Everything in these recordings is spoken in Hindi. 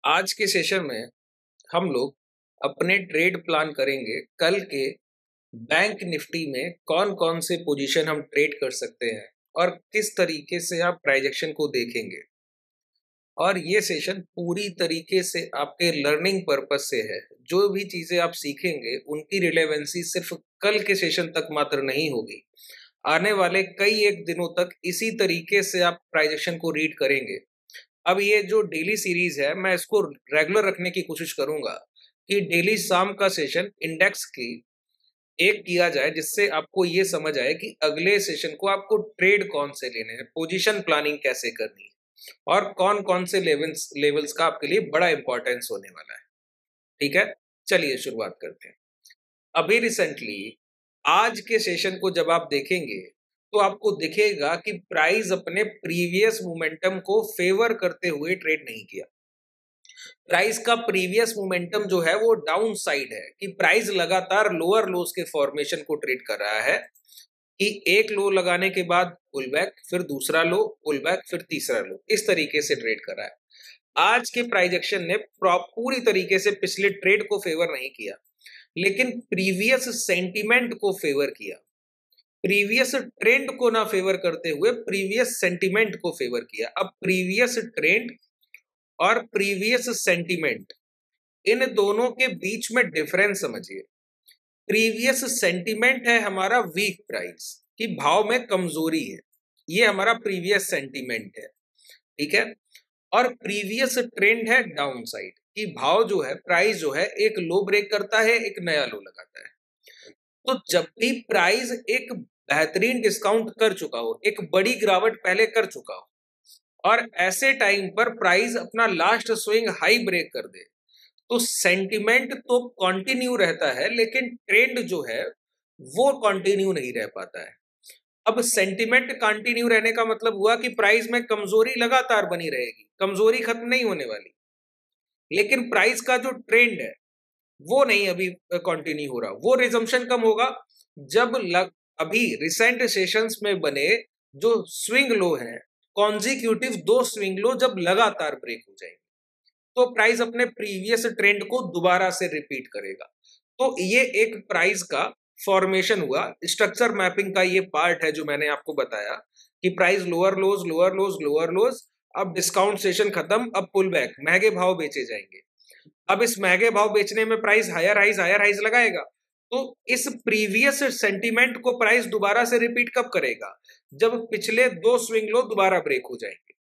आज के सेशन में हम लोग अपने ट्रेड प्लान करेंगे कल के बैंक निफ्टी में कौन कौन से पोजीशन हम ट्रेड कर सकते हैं और किस तरीके से आप प्राइजेक्शन को देखेंगे। और ये सेशन पूरी तरीके से आपके लर्निंग पर्पस से है। जो भी चीज़ें आप सीखेंगे उनकी रिलेवेंसी सिर्फ कल के सेशन तक मात्र नहीं होगी, आने वाले कई एक दिनों तक इसी तरीके से आप प्राइजेक्शन को रीड करेंगे। अब ये जो डेली सीरीज है मैं इसको रेगुलर रखने की कोशिश करूंगा कि डेली शाम का सेशन इंडेक्स की एक किया जाए, जिससे आपको ये समझ आए कि अगले सेशन को आपको ट्रेड कौन से लेने हैं, पोजीशन प्लानिंग कैसे करनी है और कौन कौन से लेवल्स लेवल्स का आपके लिए बड़ा इंपॉर्टेंस होने वाला है। ठीक है, चलिए शुरुआत करते हैं। अभी रिसेंटली आज के सेशन को जब आप देखेंगे तो आपको दिखेगा कि प्राइस अपने प्रीवियस मोमेंटम को फेवर करते हुए ट्रेड नहीं किया। प्राइस का प्रीवियस मोमेंटम जो है वो डाउन साइड है कि प्राइस लगातार लोअर लोज के फॉर्मेशन को ट्रेड कर रहा है कि एक लो लगाने के बाद पुल बैक, फिर दूसरा लो, पुल बैक, फिर तीसरा लो, इस तरीके से ट्रेड कर रहा है। आज के प्राइस एक्शन ने पूरी तरीके से पिछले ट्रेड को फेवर नहीं किया, लेकिन प्रीवियस सेंटीमेंट को फेवर किया। प्रीवियस ट्रेंड को ना फेवर करते हुए प्रीवियस सेंटीमेंट को फेवर किया। अब प्रीवियस ट्रेंड और प्रीवियस सेंटीमेंट, इन दोनों के बीच में डिफरेंस समझिए। प्रीवियस सेंटीमेंट है हमारा वीक प्राइस कि भाव में कमजोरी है, ये हमारा प्रीवियस सेंटीमेंट है। ठीक है, और प्रीवियस ट्रेंड है डाउन साइड कि भाव जो है, प्राइस जो है एक लो ब्रेक करता है, एक नया लो लगाता है। तो जब भी प्राइस एक बेहतरीन डिस्काउंट कर चुका हो, एक बड़ी गिरावट पहले कर चुका हो, और ऐसे टाइम पर प्राइस अपना लास्ट स्विंग हाई ब्रेक कर दे, तो सेंटिमेंट तो कंटिन्यू रहता है, लेकिन ट्रेंड जो है वो कंटिन्यू नहीं रह पाता है। अब सेंटिमेंट कंटिन्यू रहने का मतलब हुआ कि प्राइस में कमजोरी लगातार बनी रहेगी, कमजोरी खत्म नहीं होने वाली, लेकिन प्राइस का जो ट्रेंड है वो नहीं अभी कंटिन्यू हो रहा। वो रिजम्पशन कम होगा जब अभी रिसेंट सेशंस में बने जो स्विंग लो है, कॉन्जिक्यूटिव दो स्विंग लो जब लगातार ब्रेक हो जाएंगे, तो प्राइस अपने प्रीवियस ट्रेंड को दोबारा से रिपीट करेगा। तो ये एक प्राइस का फॉर्मेशन हुआ, स्ट्रक्चर मैपिंग का ये पार्ट है जो मैंने आपको बताया कि प्राइस लोअर लोज लोअर लोज लोअर लोज, अब डिस्काउंट सेशन खत्म, अब पुल बैक, महंगे भाव बेचे जाएंगे। अब इस महंगे भाव बेचने में प्राइस हायर हाइज लगाएगा, तो इस प्रीवियस सेंटीमेंट को प्राइस दोबारा से रिपीट कब करेगा? जब पिछले दो स्विंग लो दोबारा ब्रेक हो जाएंगे।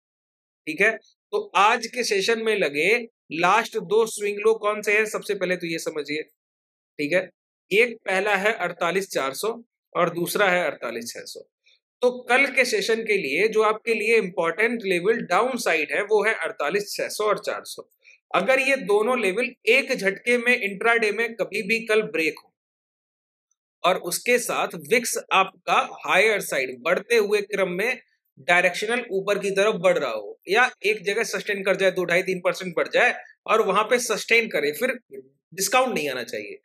ठीक है, तो आज के सेशन में लगे लास्ट दो स्विंग लो कौन से हैं, सबसे पहले तो ये समझिए। ठीक है, एक पहला है 48,400 और दूसरा है 48,600। तो कल के सेशन के लिए जो आपके लिए इंपॉर्टेंट लेवल डाउन साइड है वो है 48,600 और 400। अगर ये दोनों लेवल एक झटके में इंट्राडे में कभी भी कल ब्रेक हो और उसके साथ विक्स आपका हायर साइड बढ़ते हुए क्रम में डायरेक्शनल ऊपर की तरफ बढ़ रहा हो, या एक जगह सस्टेन कर जाए, 2.5-3% बढ़ जाए और वहां पे सस्टेन करे, फिर डिस्काउंट नहीं आना चाहिए,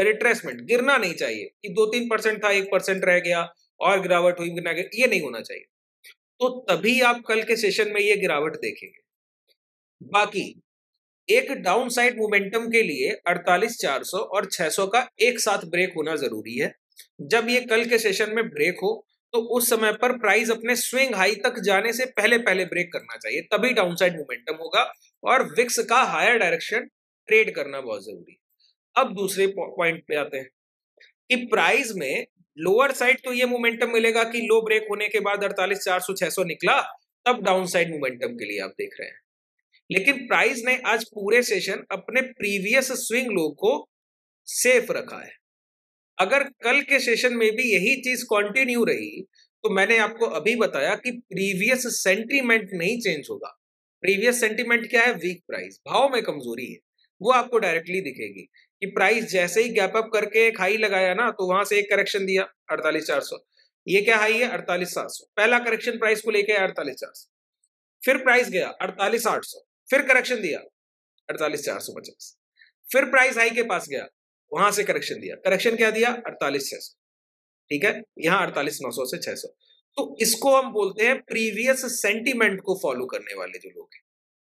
रिट्रेसमेंट गिरना नहीं चाहिए कि 2-3% था 1% रह गया और गिरावट हुई, गिरना गया, ये नहीं होना चाहिए। तो तभी आप कल के सेशन में ये गिरावट देखेंगे। बाकी एक डाउन साइड मोमेंटम के लिए 48,400 और 600 का एक साथ ब्रेक होना जरूरी है। जब ये कल के सेशन में ब्रेक हो तो उस समय पर प्राइस अपने स्विंग हाई तक जाने से पहले पहले ब्रेक करना चाहिए, तभी डाउन साइड मोमेंटम होगा और विक्स का हायर डायरेक्शन ट्रेड करना बहुत जरूरी है। अब दूसरे पॉइंट पे आते हैं कि प्राइस में लोअर साइड तो ये मोमेंटम मिलेगा कि लो ब्रेक होने के बाद 48,400 600 निकला, तब डाउन साइड मोमेंटम के लिए आप देख रहे हैं। लेकिन प्राइस ने आज पूरे सेशन अपने प्रीवियस स्विंग लो को सेफ रखा है। अगर कल के सेशन में भी यही चीज कंटिन्यू रही तो मैंने आपको अभी बताया कि प्रीवियस सेंटीमेंट नहीं चेंज होगा। प्रीवियस सेंटीमेंट क्या है? वीक प्राइस, भाव में कमजोरी है, वो आपको डायरेक्टली दिखेगी कि प्राइस जैसे ही गैप अप करके एक हाई लगाया ना, तो वहां से एक करेक्शन दिया 48,400, ये क्या हाई है 48,700, पहला करेक्शन प्राइस को लेके 48,400, फिर प्राइस गया 48,800, फिर करेक्शन दिया 48,450, फिर प्राइस हाई के पास गया, वहां से करेक्शन दिया, करेक्शन क्या दिया 48,600। ठीक है, यहां 48,900 से 600। तो इसको हम बोलते हैं प्रीवियस सेंटीमेंट को फॉलो करने वाले जो लोग हैं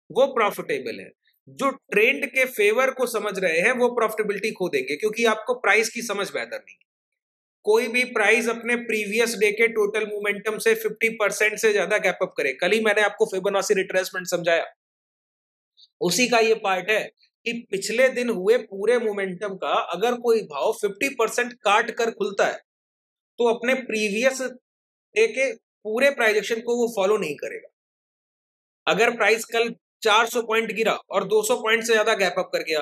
वो प्रॉफिटेबल है। जो ट्रेंड के फेवर को समझ रहे हैं वो प्रॉफिटेबिलिटी खो देंगे, क्योंकि आपको प्राइस की समझ बेहतर नहीं है। कोई भी प्राइस अपने प्रीवियस डे के टोटल मोमेंटम से 50% से ज्यादा गैप अप करे। कल ही मैंने आपको फिबोनाची रिट्रेसमेंट समझाया, उसी का ये पार्ट है कि पिछले दिन हुए पूरे मोमेंटम का अगर कोई भाव 50% काट कर खुलता है तो अपने प्रीवियस डे के पूरे प्राइजेक्शन को वो फॉलो नहीं करेगा। अगर प्राइस कल 400 पॉइंट गिरा और 200 पॉइंट से ज्यादा गैप अप कर गया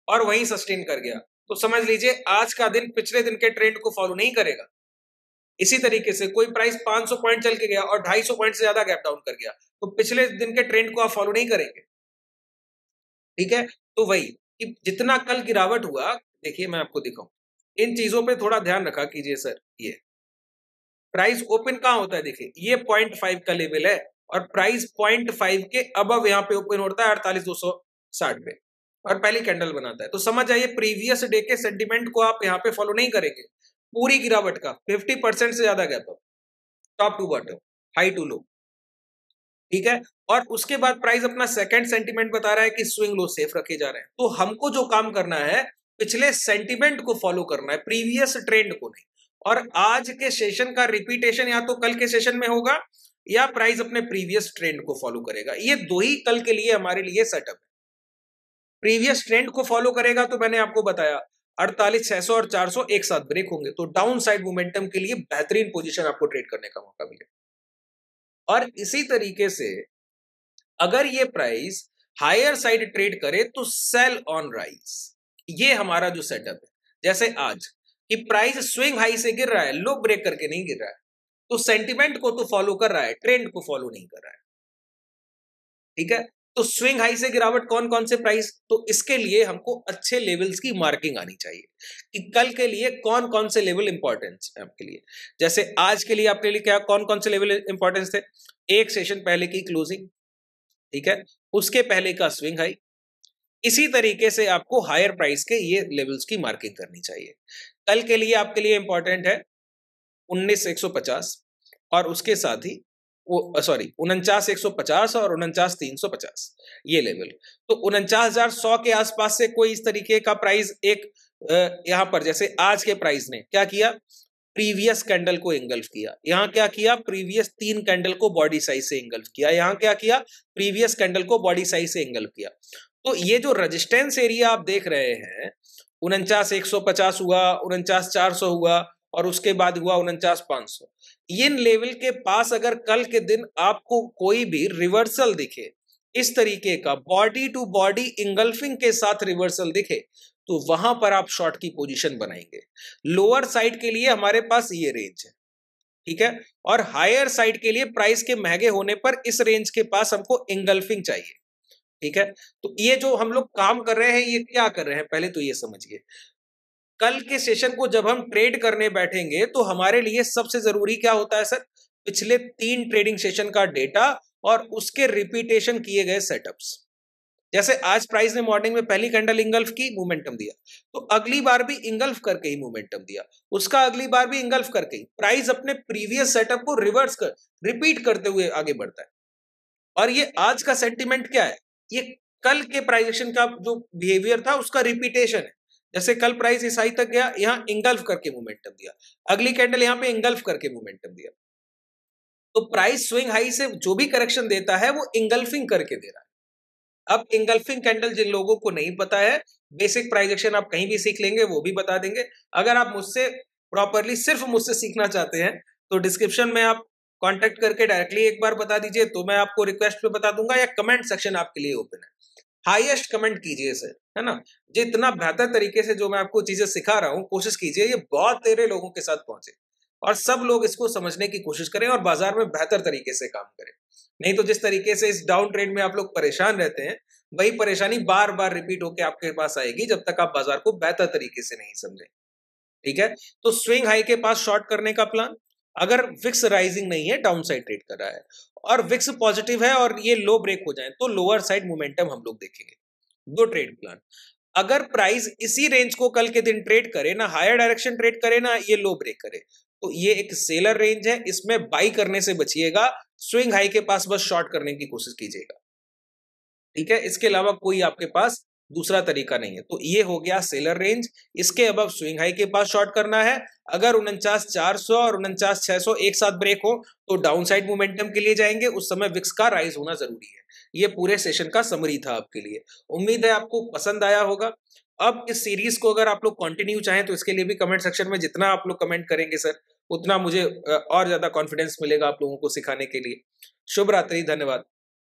और वहीं सस्टेन कर गया, तो समझ लीजिए आज का दिन पिछले दिन के ट्रेंड को फॉलो नहीं करेगा। इसी तरीके से कोई प्राइस 500 पॉइंट चल के गया और 250 पॉइंट से ज्यादा गैप डाउन कर गया, तो पिछले दिन के ट्रेंड को आप फॉलो नहीं करेंगे। ठीक है, तो वही कि जितना कल गिरावट हुआ, देखिए मैं आपको दिखाऊं, इन चीजों पे थोड़ा ध्यान रखा कीजिए सर। ये प्राइस ओपन कहां होता है, देखिए ये 0.5 का लेवल है और प्राइस 0.5 के अबव यहाँ पे ओपन होता है 48,260 पे और पहली कैंडल बनाता है। तो समझ जाइए प्रीवियस डे के सेंटिमेंट को आप यहाँ पे फॉलो नहीं करेंगे। पूरी गिरावट का 50% से ज्यादा gap up, top to bottom, high to low. ठीक है, और उसके बाद प्राइस अपना सेकंड सेंटीमेंट बता रहा है कि स्विंग लो सेफ रखे जा रहे हैं। तो हमको जो काम करना है पिछले सेंटीमेंट को फॉलो करना है, प्रीवियस ट्रेंड को नहीं। और आज के सेशन का रिपीटेशन या तो कल के सेशन में होगा या प्राइस अपने प्रीवियस ट्रेंड को फॉलो करेगा। ये दो ही कल के लिए हमारे लिए सेटअप है। प्रीवियस ट्रेंड को फॉलो करेगा तो मैंने आपको बताया 48,600 और 400 एक साथ ब्रेक होंगे, तो डाउन साइड मोमेंटम के लिए बेहतरीन पोजीशन आपको ट्रेड करने का मौका मिलेगा। और इसी तरीके से अगर ये प्राइस हायर साइड ट्रेड करे तो सेल ऑन राइज, ये हमारा जो सेटअप है। जैसे आज कि प्राइस स्विंग हाई से गिर रहा है, लो ब्रेक करके नहीं गिर रहा है, तो सेंटिमेंट को तो फॉलो कर रहा है, ट्रेंड को फॉलो नहीं कर रहा है। ठीक है, तो स्विंग हाई से गिरावट कौन कौन से प्राइस, तो इसके लिए हमको अच्छे लेवल्स की मार्किंग आनी चाहिए कि कल के लिए कौन कौन से लेवल इंपॉर्टेंस है आपके लिए। जैसे आज के लिए आपके लिए क्या कौन कौन से लेवल इंपॉर्टेंस थे, एक सेशन पहले की क्लोजिंग, ठीक है, उसके पहले का स्विंग हाई। इसी तरीके से आपको हायर प्राइस के ये लेवल्स की मार्किंग करनी चाहिए। कल के लिए आपके लिए इंपॉर्टेंट है 19,150 और उसके साथ ही वो 49,150 और 49,350 ये लेवल। तो 49,100 के आसपास से कोई इस तरीके का प्राइस एक यहां पर जैसे आज के प्राइस ने क्या किया, प्रीवियस कैंडल को इंगल्फ किया। यहां क्या किया, प्रीवियस 3 कैंडल को बॉडी साइज से इंगल्फ किया। यहां क्या किया, प्रीवियस कैंडल को बॉडी साइज से इंगल्फ किया। तो ये जो रेजिस्टेंस एरिया आप देख रहे हैं 49,150 हुआ, 49,400 हुआ और उसके बाद हुआ 49,500, इन लेवल के पास अगर कल के दिन आपको कोई भी रिवर्सल दिखे, इस तरीके का बॉडी टू बॉडी इंगल्फिंग के साथ रिवर्सल दिखे, तो वहां पर आप शॉर्ट की पोजीशन बनाएंगे। लोअर साइड के लिए हमारे पास ये रेंज है, ठीक है, और हायर साइड के लिए प्राइस के महंगे होने पर इस रेंज के पास हमको इंगल्फिंग चाहिए। ठीक है, तो ये जो हम लोग काम कर रहे हैं ये क्या कर रहे हैं पहले तो ये समझिए। कल के सेशन को जब हम ट्रेड करने बैठेंगे तो हमारे लिए सबसे जरूरी क्या होता है सर, पिछले 3 ट्रेडिंग सेशन का डेटा और उसके रिपीटेशन किए गए सेटअप्स। जैसे आज प्राइस ने मॉर्निंग में पहली कैंडल इंगल्फ की, मोमेंटम दिया, तो अगली बार भी इंगल्फ करके ही मोमेंटम दिया, उसका अगली बार भी इंगल्फ करके ही प्राइस अपने प्रीवियस सेटअप को रिवर्स कर रिपीट करते हुए आगे बढ़ता है। और ये आज का सेंटिमेंट क्या है, ये कल के प्राइजेक्शन का जो बिहेवियर था उसका रिपीटेशन है। जैसे कल प्राइस इस हाई तक गया, यहां इंगल्फ करके मोमेंटम दिया, अगली कैंडल यहां पे इंगल्फ करके मोमेंटम दिया। तो प्राइस स्विंग हाई से जो भी करेक्शन देता है वो इंगल्फिंग करके दे रहा है। अब इंगल्फिंग कैंडल जिन लोगों को नहीं पता है, बेसिक प्राइजेक्शन आप कहीं भी सीख लेंगे, वो भी बता देंगे। अगर आप मुझसे प्रॉपरली सिर्फ मुझसे सीखना चाहते हैं तो डिस्क्रिप्शन में आप कांटेक्ट करके डायरेक्टली एक बार बता दीजिए, तो मैं आपको रिक्वेस्ट पे बता दूंगा, या कमेंट सेक्शन आपके लिए ओपन है, हाईएस्ट कमेंट कीजिए सर, है ना। जितना बेहतर तरीके से जो मैं आपको चीजें सिखा रहा हूँ, कोशिश कीजिए ये बहुत तेरे लोगों के साथ पहुंचे और सब लोग इसको समझने की कोशिश करें और बाजार में बेहतर तरीके से काम करें। नहीं तो जिस तरीके से इस डाउन ट्रेंड में आप लोग परेशान रहते हैं, वही परेशानी बार बार रिपीट होकर आपके पास आएगी जब तक आप बाजार को बेहतर तरीके से नहीं समझें। ठीक है, तो स्विंग हाई के पास शॉर्ट करने का प्लान, अगर विक्स राइजिंग नहीं है, डाउन साइड ट्रेड कर रहा है और विक्स पॉजिटिव है और ये लो ब्रेक हो जाए तो लोअर साइड मोमेंटम हम लोग देखेंगे। दो ट्रेड प्लान, अगर प्राइस इसी रेंज को कल के दिन ट्रेड करे ना, हायर डायरेक्शन ट्रेड करे ना ये लो ब्रेक करे, तो ये एक सेलर रेंज है, इसमें बाई करने से बचिएगा, स्विंग हाई के पास बस शॉर्ट करने की कोशिश कीजिएगा। ठीक है, इसके अलावा कोई आपके पास दूसरा तरीका नहीं है। तो ये हो गया सेलर रेंज। इसके अबव स्विंग हाई के पास शॉर्ट करना है। अगर 49,400 और 49,600 एक साथ ब्रेक हो तो डाउन साइड मोमेंटम के लिए जाएंगे, उस समय विक्स का राइज होना जरूरी है। ये पूरे सेशन का समरी था आपके लिए। उम्मीद है आपको पसंद आया होगा। अब इस सीरीज को अगर आप लोग कंटिन्यू चाहें तो इसके लिए भी कमेंट सेक्शन में जितना आप लोग कमेंट करेंगे सर, उतना मुझे और ज्यादा कॉन्फिडेंस मिलेगा आप लोगों को सिखाने के लिए। शुभ रात्रि, धन्यवाद।